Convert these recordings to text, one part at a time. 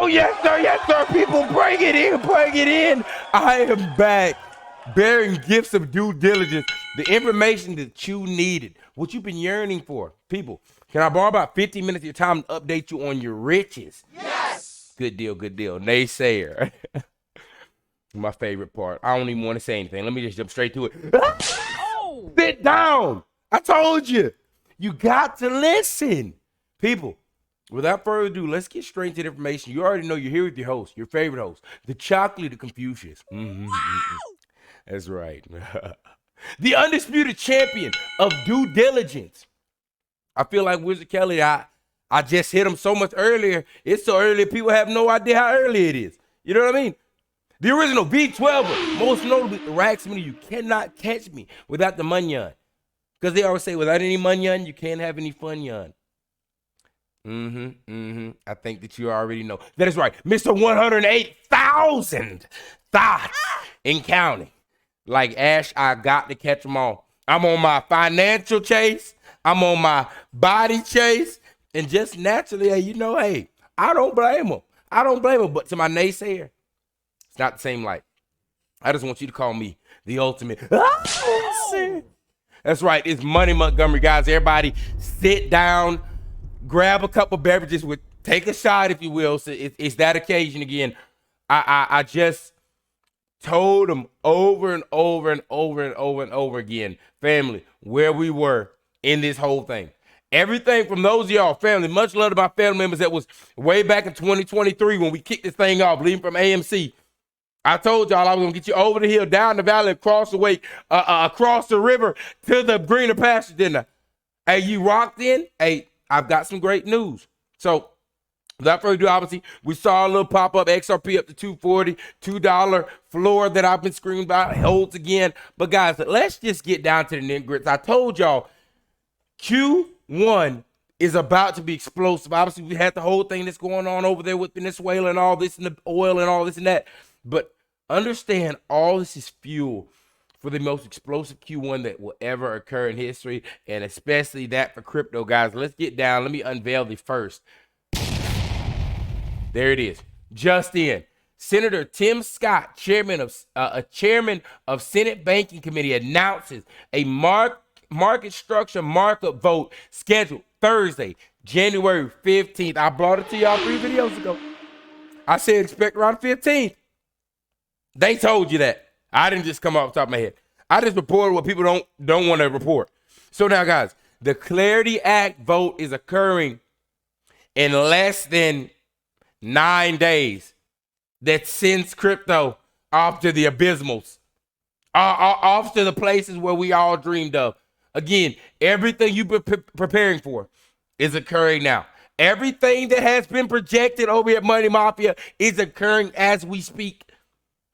yes, sir. People, bring it in, bring it in. I am back, bearing gifts of due diligence, the information that you needed, what you've been yearning for. People, can I borrow about 15 minutes of your time to update you on your riches? Yes. Good deal, good deal. Naysayer. My favorite part. I don't even want to say anything. Let me just jump straight to it. Oh. Sit down. I told you. You got to listen. People, without further ado, let's get straight to the information. You already know you're here with your host, your favorite host, the Chocolate, the Confucius. That's right. The undisputed champion of due diligence. I feel like Wizard Kelly, I just hit him so much earlier. It's so early, people have no idea how early it is. You know what I mean? The original V12, most notably the Raxman, you cannot catch me without the munyon. Because they always say, without any munyon, you can't have any fun yon. I think that you already know. That is right. Mr. 108,000 thoughts in counting. Like Ash, I got to catch them all. I'm on my financial chase. I'm on my body chase. And just naturally, hey, I don't blame them. I don't blame them. But to my naysayer, it's not the same light. I just want you to call me the ultimate. That's right. It's Money Montgomery, guys. Everybody sit down, grab a couple beverages, take a shot, if you will. So it's that occasion again. I just told them over and over and over and over and over again, family, where we were in this whole thing. Everything from those of y'all, family, much love to my family members that was way back in 2023 when we kicked this thing off, leaving from AMC. I told y'all I was going to get you over the hill, down the valley, across the way, across the river to the greener pasture, didn't I? Hey, you rocked in? Hey, I've got some great news. So, without further ado, obviously, we saw a little pop-up XRP up to $2.40, $2 floor that I've been screaming about, holds again. But guys, let's just get down to the nitty-gritty. I told y'all Q1 is about to be explosive. Obviously, we had the whole thing that's going on over there with Venezuela and all this and the oil and all this and that. But understand, all this is fuel for the most explosive Q1 that will ever occur in history, and especially that for crypto, guys. Let's get down. Let me unveil the first. There it is. Just in. Senator Tim Scott, chairman of Senate Banking Committee, announces a market structure markup vote scheduled Thursday, January 15th. I brought it to y'all 3 videos ago. I said expect around 15th. They told you that. I didn't just come off the top of my head. I just reported what people don't want to report. So now, guys, the Clarity Act vote is occurring in less than 9 days. That sends crypto off to the abysmals, off to the places where we all dreamed of. Again, everything you've been preparing for is occurring now. Everything that has been projected over at Money Mafia is occurring as we speak.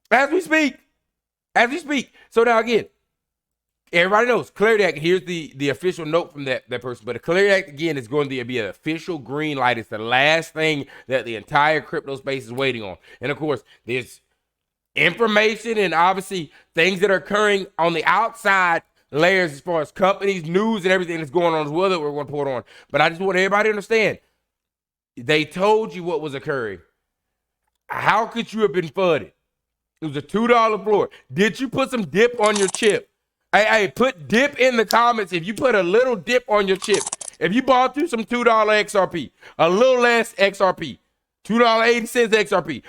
As we speak. So now again, everybody knows Clarity Act. Here's the official note from that person. But the Clarity Act, again, is going to be an official green light. It's the last thing that the entire crypto space is waiting on. And of course, there's information and obviously things that are occurring on the outside layers as far as companies, news, and everything that's going on as well that we're going to put on. But I just want everybody to understand, they told you what was occurring. How could you have been fudded? It was a $2 floor. Did you put some dip on your chip? Hey, put dip in the comments if you put a little dip on your chip. If you bought through some $2 XRP, a little less XRP, $2.80 XRP,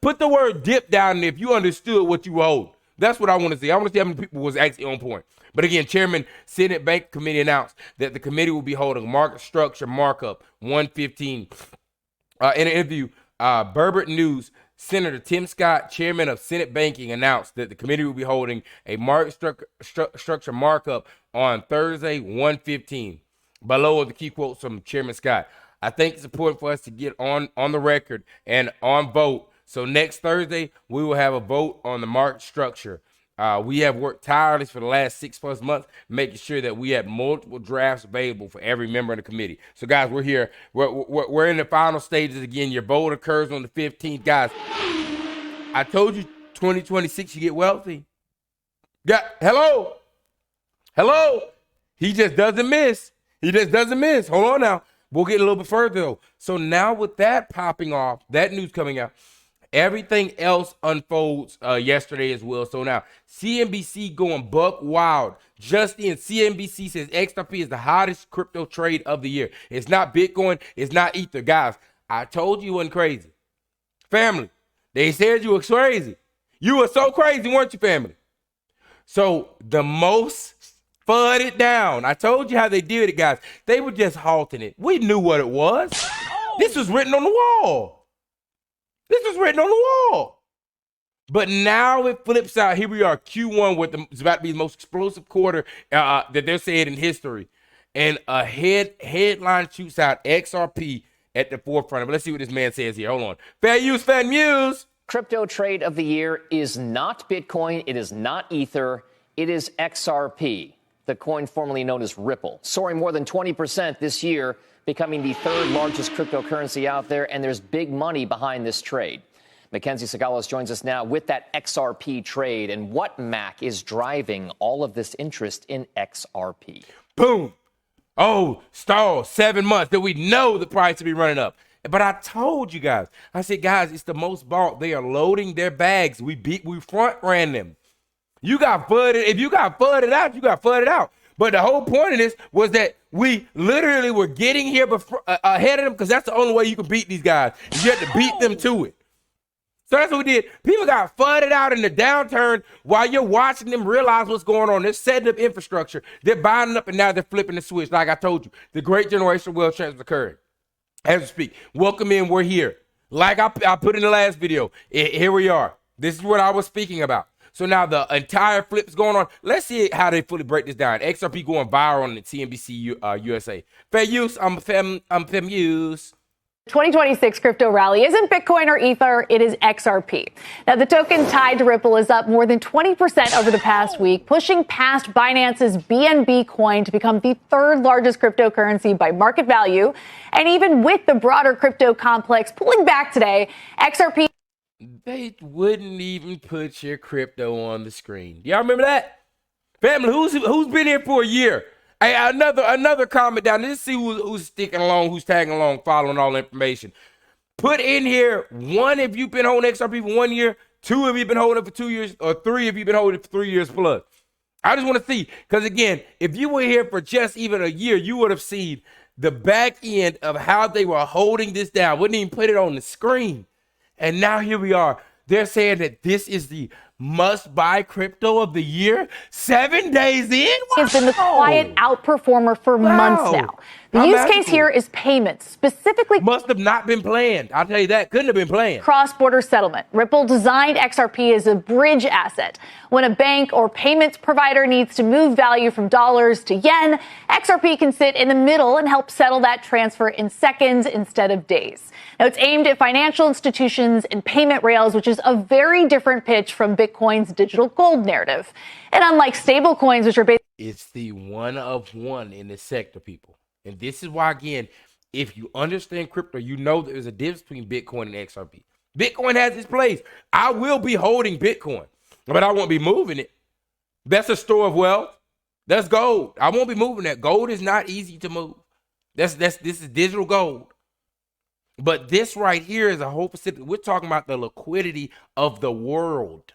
put the word dip down there if you understood what you owed. That's what I want to see. I want to see how many people was actually on point. But again, Chairman Senate Bank Committee announced that the committee will be holding a market structure markup 115. In an interview, Burbert News, Senator Tim Scott, chairman of Senate Banking, announced that the committee will be holding a market structure markup on Thursday, 115. Below are the key quotes from Chairman Scott. I think it's important for us to get on the record and on vote. So next Thursday, we will have a vote on the market structure. We have worked tirelessly for the last 6+ months, making sure that we have multiple drafts available for every member of the committee. So, guys, we're here. We're in the final stages again. Your vote occurs on the 15th. Guys, I told you 2026 you get wealthy. Yeah, hello. He just doesn't miss. Hold on now. We'll get a little bit further though. So now with that popping off, that news coming out, everything else unfolds yesterday as well. So now CNBC going buck wild. Just in, CNBC says XRP is the hottest crypto trade of the year. It's not Bitcoin. It's not Ether. Guys, I told you wasn't crazy. Family, they said you were crazy. You were so crazy, weren't you, family? So the most fudded down. I told you how they did it, guys. They were just halting it. We knew what it was. This was written on the wall. This was written on the wall. But now it flips out. Here we are, Q1, with it's about to be the most explosive quarter that they're saying in history. And a headline shoots out XRP at the forefront of it. Let's see what this man says here. Hold on. Fair use, fair news. Crypto trade of the year is not Bitcoin. It is not Ether. It is XRP, the coin formerly known as Ripple, soaring more than 20% this year, becoming the third largest cryptocurrency out there. And there's big money behind this trade. Mackenzie Sagalos joins us now with that XRP trade and what, Mac, is driving all of this interest in XRP. Boom. Oh, stall 7 months that we know the price will be running up. But I told you guys, I said, guys, it's the most bought. They are loading their bags. We front ran them. You got flooded. If you got flooded out, you got flooded out. But the whole point of this was that we literally were getting here ahead of them, because that's the only way you can beat these guys. You have to beat them to it. So that's what we did. People got flooded out in the downturn while you're watching them realize what's going on. They're setting up infrastructure. They're buying up, and now they're flipping the switch. Like I told you, the great generational wealth transfer is occurring. As we speak, welcome in, we're here. Like I put in the last video, here we are. This is what I was speaking about. So now the entire flip is going on. Let's see how they fully break this down. XRP going viral on the CNBC USA. Fair use, I'm fem use. 2026 crypto rally isn't Bitcoin or Ether, it is XRP. Now, the token tied to Ripple is up more than 20% over the past week, pushing past Binance's BNB coin to become the third largest cryptocurrency by market value. And even with the broader crypto complex pulling back today, XRP... They wouldn't even put your crypto on the screen. Y'all remember that? Family, who's been here for a year? Hey, another comment down. Let's see who's sticking along, who's tagging along, following all the information. Put in here, 1, if you've been holding XRP for 1 year, 2, if you've been holding it for 2 years, or 3, if you've been holding it for 3 years plus. I just want to see, because again, if you were here for just even a year, you would have seen the back end of how they were holding this down. Wouldn't even put it on the screen. And now here we are. They're saying that this is the must-buy crypto of the year. 7 days in? Wow. It's been the quiet outperformer for months now. The use case here is payments, specifically... Must have not been planned. I'll tell you that. Couldn't have been planned. Cross-border settlement. Ripple designed XRP as a bridge asset. When a bank or payments provider needs to move value from dollars to yen, XRP can sit in the middle and help settle that transfer in seconds instead of days. Now, it's aimed at financial institutions and payment rails, which is a very different pitch from Bitcoin's digital gold narrative. And unlike stablecoins, which are based... It's the one of one in this sector, people. And this is why, again, if you understand crypto, you know there's a difference between Bitcoin and XRP. Bitcoin has its place. I will be holding Bitcoin, but I won't be moving it. That's a store of wealth. That's gold. I won't be moving that. Gold is not easy to move. This is digital gold. But this right here is a whole specific. We're talking about the liquidity of the world.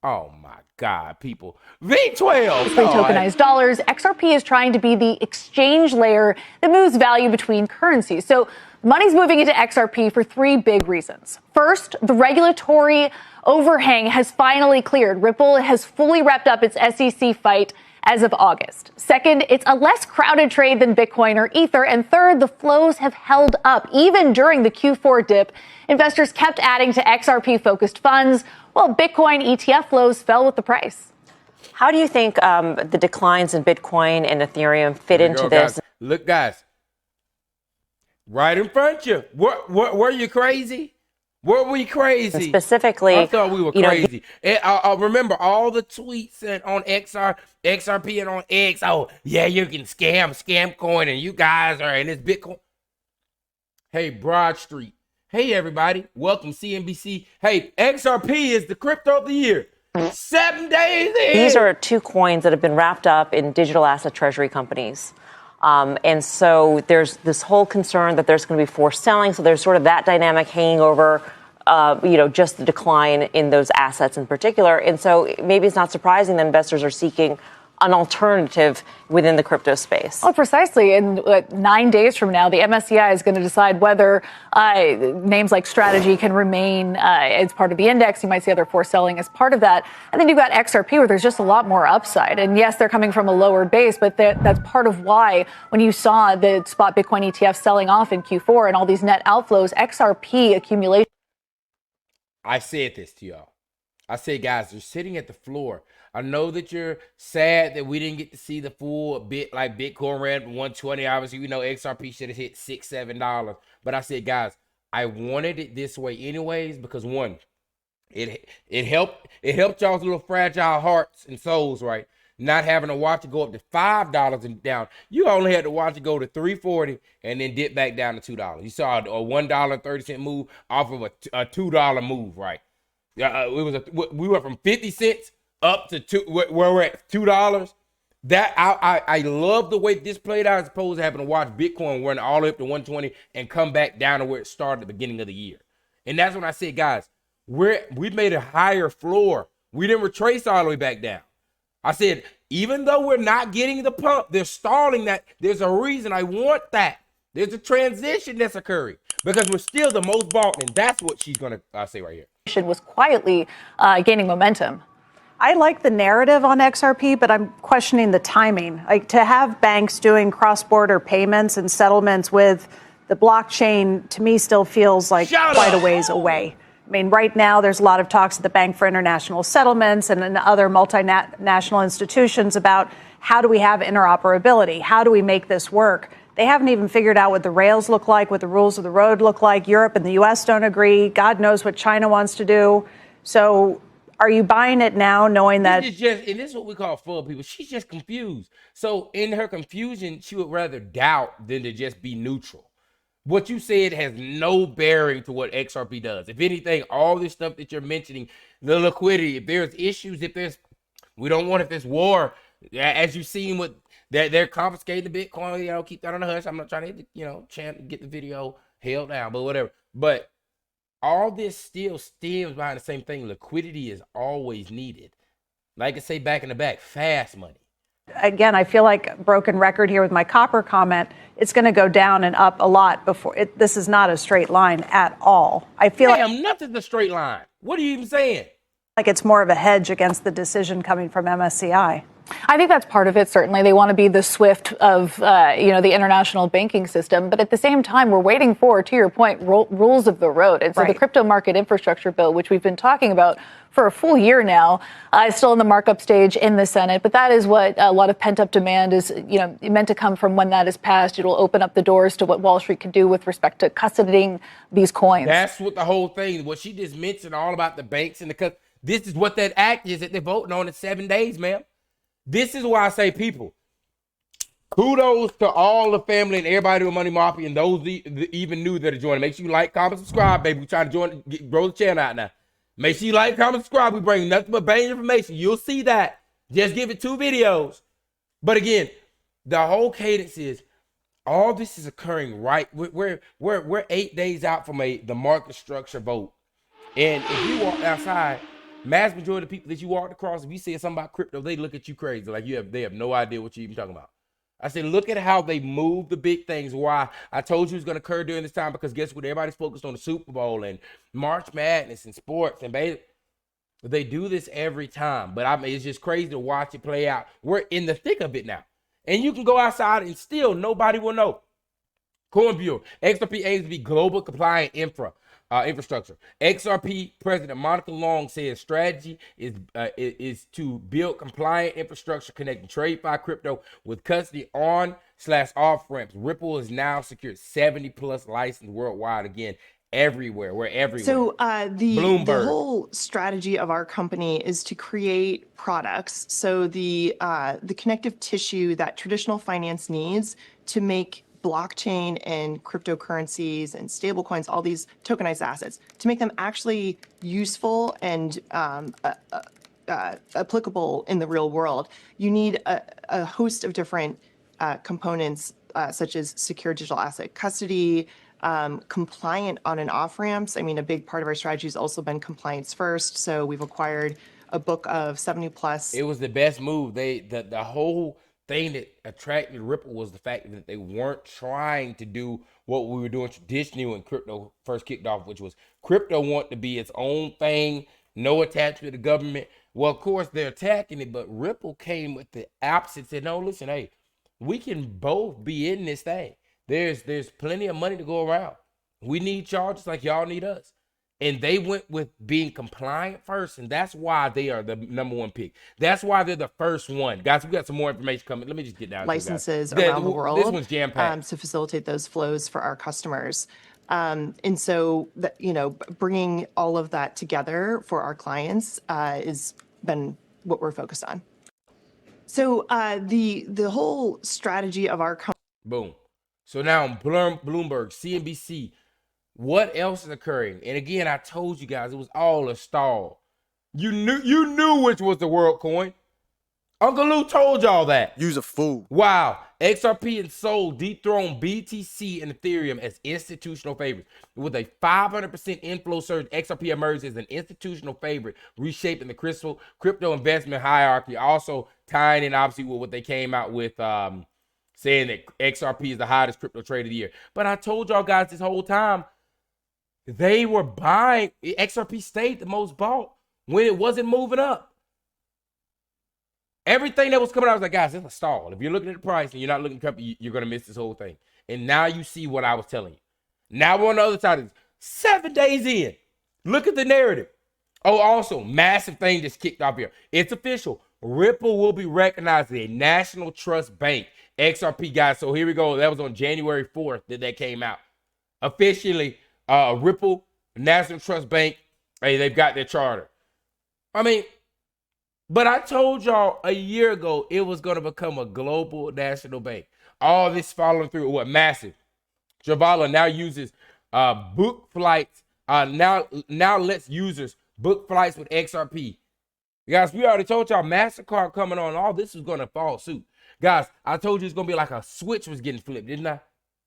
Oh my God, people. V12. Tokenized dollars. XRP is trying to be the exchange layer that moves value between currencies. So money's moving into XRP for 3 big reasons. First, the regulatory overhang has finally cleared. Ripple has fully wrapped up its SEC fight as of August. Second, it's a less crowded trade than Bitcoin or Ether. And third, the flows have held up. Even during the Q4 dip, investors kept adding to XRP-focused funds, while Bitcoin ETF flows fell with the price. How do you think the declines in Bitcoin and Ethereum fit into this? Guys. Look, guys, right in front of you. Were you crazy? Were we crazy? And specifically, I thought we were crazy. I remember all the tweets on XRP and on X. Oh, yeah, you can scam coin, and you guys are in this Bitcoin. Hey, Broad Street. Hey, everybody. Welcome, CNBC. Hey, XRP is the crypto of the year. 7 days in. These are 2 coins that have been wrapped up in digital asset treasury companies. And so there's this whole concern that there's going to be forced selling. So there's sort of that dynamic hanging over, just the decline in those assets in particular. And so maybe it's not surprising that investors are seeking an alternative within the crypto space. Well, precisely. In 9 days from now, the MSCI is going to decide whether names like Strategy can remain as part of the index. You might see other forced selling as part of that. And then you've got XRP, where there's just a lot more upside. And yes, they're coming from a lower base, but that's part of why when you saw the spot Bitcoin ETF selling off in Q4 and all these net outflows, XRP accumulation. I said this to y'all. I said, guys, you're sitting at the floor. I know that you're sad that we didn't get to see the full bit, like Bitcoin ran 120. Obviously, we know XRP should have hit $6, $7. But I said, guys, I wanted it this way anyways, because one, it helped y'all's little fragile hearts and souls, right? Not having to watch it go up to $5 and down. You only had to watch it go to $3.40 and then dip back down to $2. You saw a $1.30 move off of a $2 move, right? We went from 50 cents up to where we're at $2. That I love the way this played out, as opposed to having to watch Bitcoin run all the way up to 120 and come back down to where it started at the beginning of the year. And that's when I said, guys, we made a higher floor. We didn't retrace all the way back down. I said, even though we're not getting the pump, they're stalling that. There's a reason I want that. There's a transition that's occurring because we're still the most bought, and that's what she's going to say right here. Was quietly gaining momentum. I like the narrative on XRP, but I'm questioning the timing. Like, to have banks doing cross-border payments and settlements with the blockchain, to me, still feels like quite a ways away. I mean, right now, there's a lot of talks at the Bank for International Settlements and in other multinational institutions about how do we have interoperability? How do we make this work? They haven't even figured out what the rails look like, what the rules of the road look like. Europe and the U.S. don't agree. God knows what China wants to do. So are you buying it now, knowing that? And this is what we call full people. She's just confused. So in her confusion, she would rather doubt than to just be neutral. What you said has no bearing to what XRP does. If anything, all this stuff that you're mentioning, the liquidity, if there's issues, if there's war, as you've seen with that, they're confiscating the Bitcoin, keep that on the hush. I'm not trying to, get the video held down, but whatever. But all this still stems behind the same thing. Liquidity is always needed. Like I say back in the back, fast money. Again, I feel like a broken record here with my copper comment. It's going to go down and up a lot before this is not a straight line at all. I feel like nothing's a straight line. What are you even saying? Like it's more of a hedge against the decision coming from MSCI. I think that's part of it. Certainly, they want to be the SWIFT of the international banking system. But at the same time, we're waiting for, to your point, rules of the road. And so the crypto market infrastructure bill, which we've been talking about for a full year now, is still in the markup stage in the Senate. But that is what a lot of pent up demand is, meant to come from when that is passed. It'll open up the doors to what Wall Street can do with respect to custodying these coins. That's what the whole thing, what she just mentioned, all about the banks and this is what that act is that they're voting on in 7 days, ma'am. This is why I say, people, kudos to all the family and everybody with Money Mafia and those even new that are joining. Make sure you like, comment, subscribe, baby. We're trying to grow the channel out now. Make sure you like, comment, subscribe. We bring nothing but bang information. You'll see that. Just give it 2 videos. But again, the whole cadence is all this is occurring right. We're 8 days out from the market structure vote. And if you walk outside, mass majority of the people that you walked across, if you say something about crypto, they look at you crazy. Like they have no idea what you're even talking about. I said, look at how they move the big things. Why I told you it's going to occur during this time, because guess what? Everybody's focused on the Super Bowl and March Madness and sports. And they do this every time. But I mean, it's just crazy to watch it play out. We're in the thick of it now. And you can go outside and still nobody will know. Coin Bureau, XRP aims to be global compliant infrastructure. XRP President Monica Long says strategy is to build compliant infrastructure connecting TradeFi crypto with custody on/off ramps. Ripple has now secured 70+ licenses worldwide. Again, everywhere. We're everywhere. So the whole strategy of our company is to create products. So the connective tissue that traditional finance needs to make blockchain and cryptocurrencies and stablecoins, all these tokenized assets, to make them actually useful and applicable in the real world. You need a host of different components such as secure digital asset custody, compliant on and off ramps. I mean, a big part of our strategy has also been compliance first. So we've acquired a book of 70 plus. It was the best move. The whole thing that attracted Ripple was the fact that they weren't trying to do what we were doing traditionally when crypto first kicked off, which was crypto want to be its own thing, no attachment to government. Well, of course, they're attacking it, but Ripple came with the opposite, said, no, listen, hey, we can both be in this thing. There's plenty of money to go around. We need y'all just like y'all need us. And they went with being compliant first, and that's why they are the #1 pick. That's why they're the first one. Guys, we got some more information coming. Let me just get down licenses to around the world. This one's jam-packed. To facilitate those flows for our customers. And so, bringing all of that together for our clients has been what we're focused on. So the whole strategy of our company. Boom. So now on Bloomberg, CNBC, what else is occurring? And again, I told you guys it was all a stall. You knew which was the world coin. Uncle Lou told y'all that. You's a fool. Wow. XRP and Soul dethroned BTC and Ethereum as institutional favorites. With a 500% inflow surge, XRP emerged as an institutional favorite, reshaping the crypto investment hierarchy. Also tying in obviously with what they came out with, saying that XRP is the hottest crypto trade of the year. But I told y'all guys this whole time, they were buying. XRP stayed the most bought when it wasn't moving up. Everything that was coming out, I was like, guys, it's a stall. If you're looking at the price and you're not looking at the company, you're going to miss this whole thing. And now you see what I was telling you. Now we're on the other side of this. 7 days in. Look at the narrative. Oh, also, massive thing just kicked off here. It's official. Ripple will be recognized as a national trust bank. XRP, guys. So here we go. That was on January 4th that came out. Officially, Ripple, National Trust Bank, hey, they've got their charter. I mean, but I told y'all a year ago it was going to become a global national bank. All this following through, what, massive. Javala now uses book flights. Now lets users book flights with XRP. Guys, we already told y'all MasterCard coming on. All this was going to fall suit. Guys, I told you it's going to be like a switch was getting flipped, didn't I?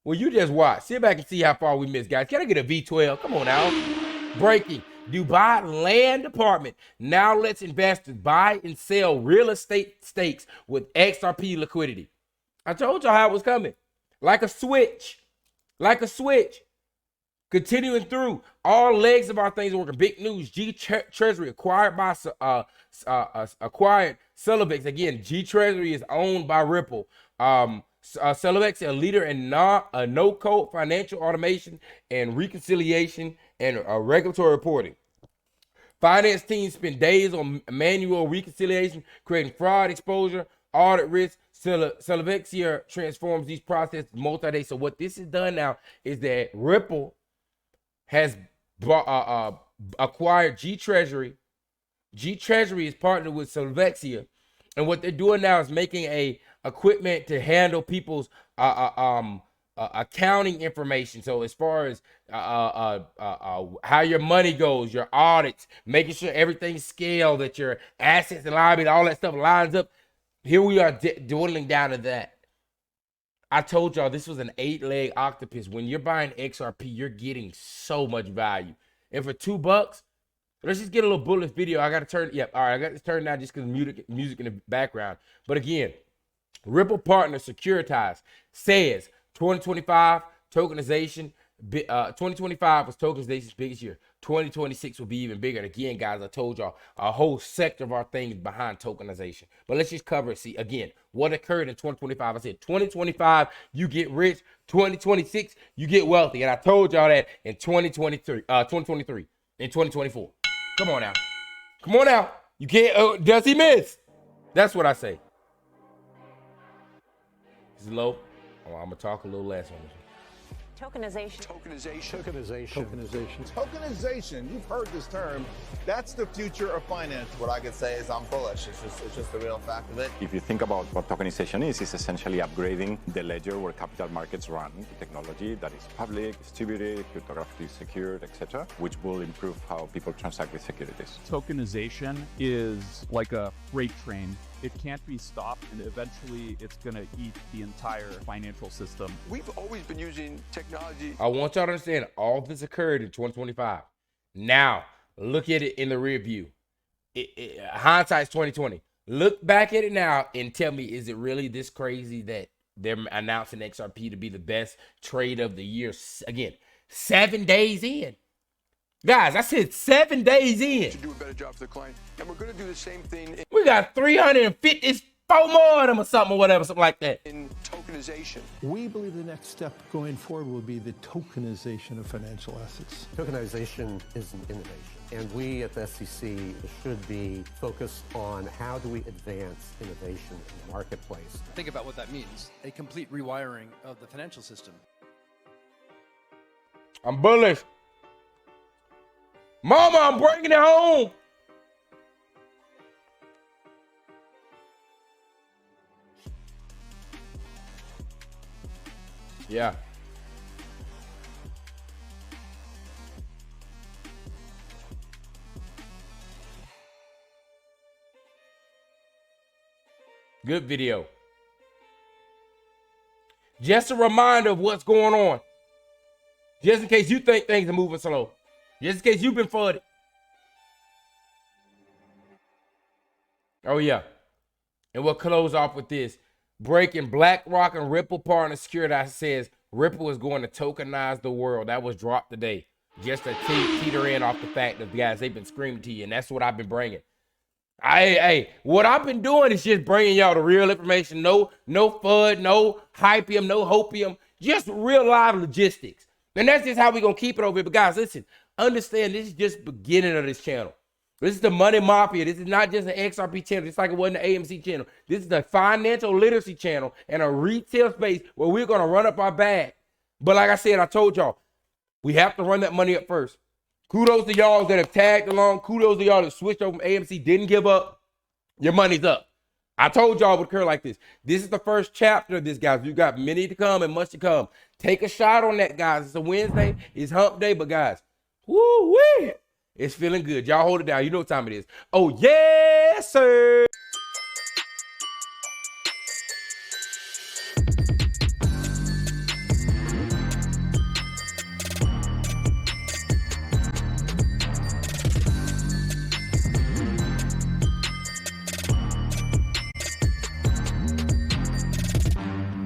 Well, you just watch. Sit back and see how far we missed, guys. Can I get a V12? Come on now. Breaking. Dubai Land Department now lets investors buy and sell real estate stakes with XRP liquidity. I told y'all how it was coming. Like a switch. Like a switch. Continuing through, all legs of our things are working. Big news. G Treasury acquired by acquired Solley. Again, G Treasury is owned by Ripple. Solley, a leader in no-code financial automation and reconciliation and regulatory reporting. Finance teams spend days on manual reconciliation, creating fraud exposure, audit risk. Solley transforms these processes multi-day. So what this has done now is that Ripple has acquired G Treasury. G Treasury is partnered with Solley, and what they're doing now is making a equipment to handle people's accounting information. So as far as how your money goes, your audits, making sure everything's scaled, that your assets and liability, all that stuff lines up. Here we are dwindling down to that. I told y'all this was an 8-leg octopus. When you're buying XRP, you're getting so much value. And for $2, let's just get a little bullet video. I got to turn, all right, I got this turned down just because music in the background. But again, Ripple partner Securitize says 2025 tokenization, 2025 was tokenization's biggest year. 2026 will be even bigger. And again, guys, I told y'all a whole sector of our things behind tokenization. But let's just cover it. See, again, what occurred in 2025. I said 2025, you get rich. 2026, you get wealthy. And I told y'all that in 2023, in 2024. Come on now. Come on now. You can't, does he miss? That's what I say. This is low. Oh, I'm going to talk a little less on this. Tokenization. Tokenization. You've heard this term. That's the future of finance. What I could say is I'm bullish. It's just the real fact of it. If you think about what tokenization is, it's essentially upgrading the ledger where capital markets run, technology that is public, distributed, cryptographically secured, etc., which will improve how people transact with securities. Tokenization is like a freight train It can't be stopped, and eventually it's going to eat the entire financial system. We've always been using technology. I want y'all to understand all this occurred in 2025. Now, look at it in the rear view. Hindsight's 2020. Look back at it now and tell me, is it really this crazy that they're announcing XRP to be the best trade of the year? Again, 7 days in. Guys, I said 7 days in. To do a better job for the client. And we're going to do the same thing We got 354 more of them or something like that. in tokenization. We believe the next step going forward will be the tokenization of financial assets. Tokenization is an innovation, and we at the SEC should be focused on how do we advance innovation in the marketplace. Think about what that means. A complete rewiring of the financial system. I'm bullish. Mama, I'm bringing it home. Yeah. Good video. Just a reminder of what's going on. Just in case you think things are moving slow. Just in case you've been flooded. Oh, yeah. And we'll close off with this. Breaking BlackRock and Ripple partner Securitize says Ripple is going to tokenize the world. That was dropped today. Just to teeter in off the fact that, guys, they've been screaming to you, and that's what I've been bringing. What I've been doing is just bringing y'all the real information. No FUD, no hypium, no hopium. Just real live logistics. And that's just how we're going to keep it over here. But, guys, listen. Understand, this is just beginning of this channel. This is the Money Mafia. This is not just an XRP channel, just like it wasn't the AMC channel. This is the financial literacy channel and a retail space where we're going to run up our bag. But like I said, I told y'all, we have to run that money up first. Kudos to y'all that have tagged along. Kudos to y'all that switched over from AMC, didn't give up. Your money's up. I told y'all it would occur like this. This is the first chapter of this, guys. You got many to come and much to come. Take a shot on that, guys. It's a Wednesday. It's hump day, but guys, woo-wee, it's feeling good. Y'all hold it down. You know what time it is. Oh, yes, sir.